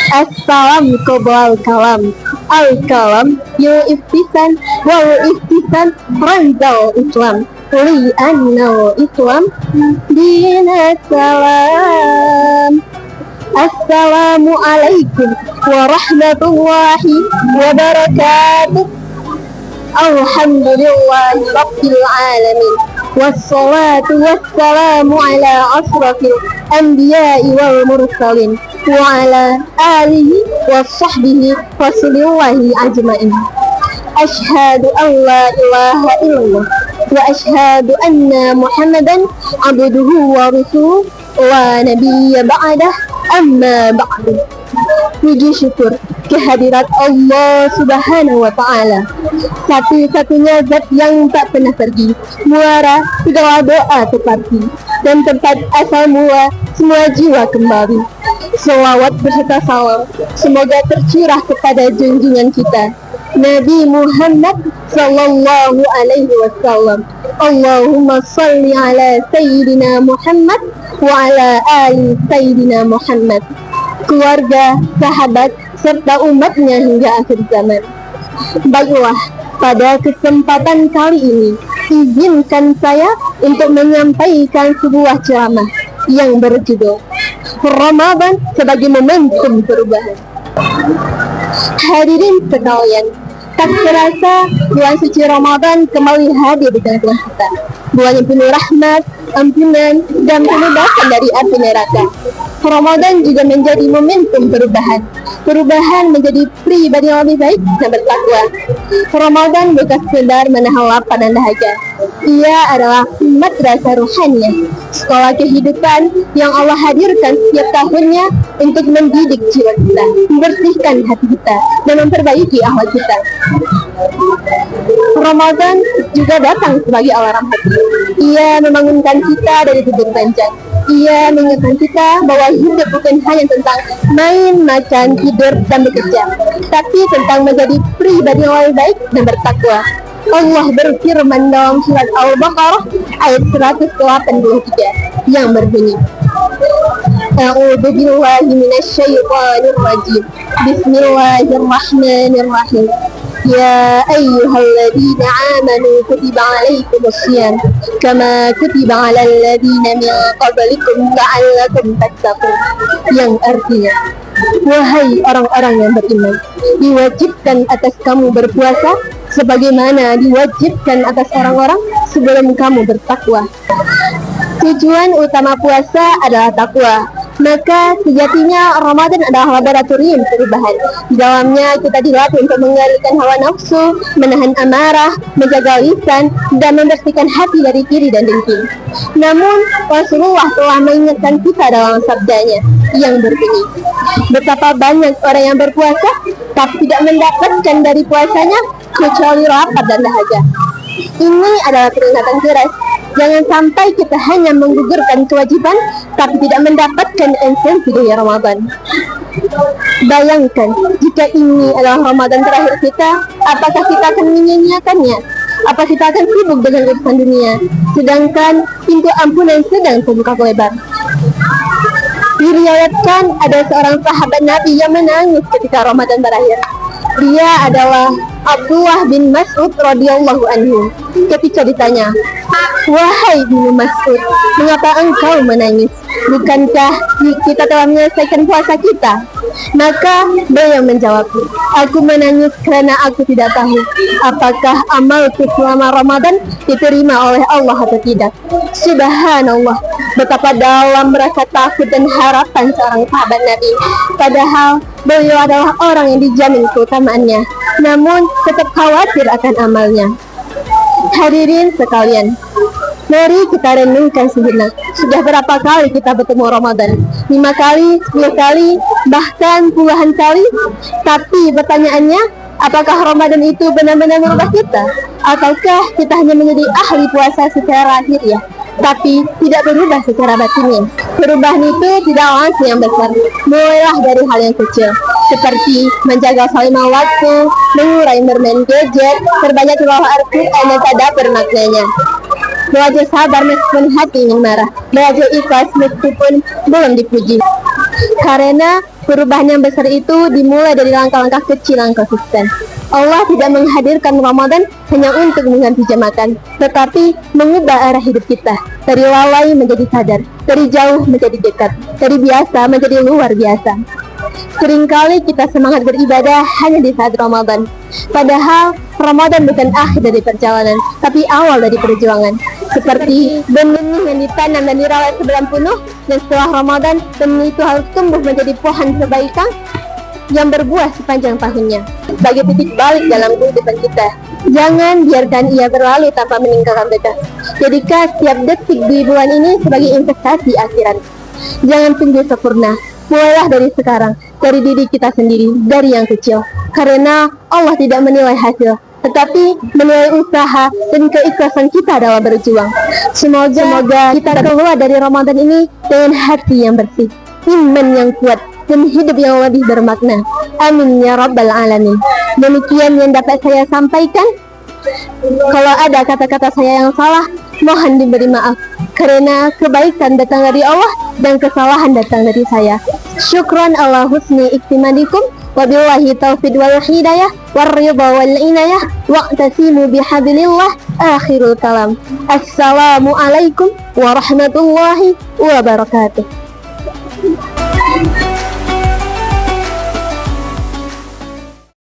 Assalam qoblal kalam. Al-kalam yul iftisan wal iftisan ranzal Islam. Li annal Islam dinas salam. Assalamualaikum warahmatullahi wabarakatuh. Alhamdulillahi Rabbil Alamin. Wassalatu wassalamu ala asrafil anbiya'i wal mursalin wa ala alihi wa sahbihi rasulillahi ajma'in. Ashhadu an la ilaha illallah wa ashhadu anna Muhammadan abduhu wa rasuluh wa nabiyya ba'dah, amma ba'du. Puji syukur kehadirat Allah Subhanahu wa Ta'ala, satu-satunya zat yang tak pernah pergi, muara segala doa terpati, dan tempat asal mula semua jiwa kembali. Selawat beserta salam semoga tercurah kepada junjungan kita Nabi Muhammad sallallahu alaihi wasallam. Allahumma salli ala sayyidina Muhammad wa ala ali sayyidina Muhammad, keluarga, sahabat, serta umatnya hingga akhir zaman. Baiklah, pada kesempatan kali ini, izinkan saya untuk menyampaikan sebuah ceramah yang berjudul Ramadan sebagai momentum perubahan. Hadirin sekalian, tak terasa bulan suci Ramadan kembali hadir di tengah-tengah kita. Bulan yang penuh rahmat, ampunan, dan pembebasan dari api neraka. Ramadan juga menjadi momentum perubahan. Perubahan menjadi pribadi yang lebih baik dan bertakwa. Ramadan bukan sekedar menahan lapar dan dahaga. Ia adalah madrasah ruhaniah, sekolah kehidupan yang Allah hadirkan setiap tahunnya untuk mendidik jiwa kita, membersihkan hati kita, dan memperbaiki akhlak kita. Ramadan juga datang sebagai alarm hati. Ia membangunkan kita dari tidur panjang. Ia mengingatkan kita bahwa hidup bukan hanya tentang main, makan, tidur, dan bekerja, tapi tentang menjadi pribadi yang lebih baik dan bertakwa. Allah berfirman dalam surat Al-Baqarah ayat 183 yang berbunyi, A'udzu billahi minasyaitonir rajim. Bismillahirrahmanirrahim. Ya ayyuhalladzina amanu kutiba alaikumus syiyam kama kutiba alal ladzina min qablikum la'allakum tattaqun. Yang artinya, wahai orang-orang yang beriman, diwajibkan atas kamu berpuasa sebagaimana diwajibkan atas orang-orang sebelum kamu bertakwa. Tujuan utama puasa adalah takwa. Maka sejatinya Ramadan adalah laboratorium perubahan. Di dalamnya kita dilatih untuk mengendalikan hawa nafsu, menahan amarah, menjaga lisan, dan membersihkan hati dari iri dan dengki. Namun Rasulullah telah mengingatkan kita dalam sabdanya yang berbunyi, betapa banyak orang yang berpuasa tapi tidak mendapatkan dari puasanya kecuali lapar dan dahaga. Ini adalah peringatan keras. Jangan sampai kita hanya menggugurkan kewajiban tapi tidak mendapatkan esensi dari Ramadan. Bayangkan, jika ini adalah Ramadan terakhir kita, apakah kita akan menyia-nyiakannya? Apa kita akan sibuk dengan urusan dunia, sedangkan pintu ampunan sedang terbuka lebar? Diriwayatkan ada seorang sahabat Nabi yang menangis ketika Ramadan berakhir. Dia adalah Abdullah bin Mas'ud radhiyallahu anhu. Ketika ditanya, wahai bin Mas'ud, mengapa engkau menangis? Bukankah kita telah menyelesaikan puasa kita? Maka beliau menjawab, aku menangis karena aku tidak tahu apakah amalku selama Ramadan diterima oleh Allah atau tidak. Subhanallah, betapa dalam rasa takut dan harapan seorang sahabat Nabi. Padahal beliau adalah orang yang dijamin keutamaannya, namun tetap khawatir akan amalnya. Hadirin sekalian, mari kita renungkan sejenak. Sudah berapa kali kita bertemu Ramadan? 5 kali, 10 kali, bahkan puluhan kali. Tapi pertanyaannya, apakah Ramadan itu benar-benar merubah kita? Ataukah kita hanya menjadi ahli puasa secara lahiriah, tapi tidak berubah secara batinnya? Perubahan itu tidak langsung yang besar. Mulailah dari hal yang kecil, seperti menjaga salimah waktu, mengurangi bermain gadget, perbanyak tilawah Al-Quran dan tadabbur maknanya. Belajar sabar meskipun hati ingin marah, belajar ikhlas meskipun belum dipuji. Karena Perubahan yang besar itu dimulai dari langkah-langkah kecil yang konsisten. Allah tidak menghadirkan Ramadan hanya untuk mengganti jam makan, tetapi mengubah arah hidup kita. Dari lalai menjadi sadar, dari jauh menjadi dekat, dari biasa menjadi luar biasa. Seringkali kita semangat beribadah hanya di saat Ramadan. Padahal Ramadan bukan akhir dari perjalanan, tapi awal dari perjuangan. Seperti benih yang ditanam dan dirawat sebulan penuh, dan setelah Ramadan, benih itu harus tumbuh menjadi pohon kebaikan yang berbuah sepanjang tahunnya. Sebagai titik balik dalam kehidupan kita, jangan biarkan ia berlalu tanpa meninggalkan berkah. Jadikan setiap detik di bulan ini sebagai investasi akhirat. Jangan tunggu sempurna, mulailah dari sekarang, dari diri kita sendiri, dari yang kecil. Karena Allah tidak menilai hasil, tetapi menilai usaha dan keikhlasan kita dalam berjuang. Semoga kita keluar dari Ramadan ini dengan hati yang bersih, iman yang kuat, dan hidup yang lebih bermakna. Amin ya rabbal alamin. Demikian yang dapat saya sampaikan. Kalau ada kata-kata saya yang salah, mohon diberi maaf, karena kebaikan datang dari Allah dan kesalahan datang dari saya. Syukran ala husni iktimadikum, wabillahi taufiq wal hidayah, warridha wal inayah, wa'tasimu bihablillah. Akhirul kalam. Assalamualaikum warahmatullahi wabarakatuh.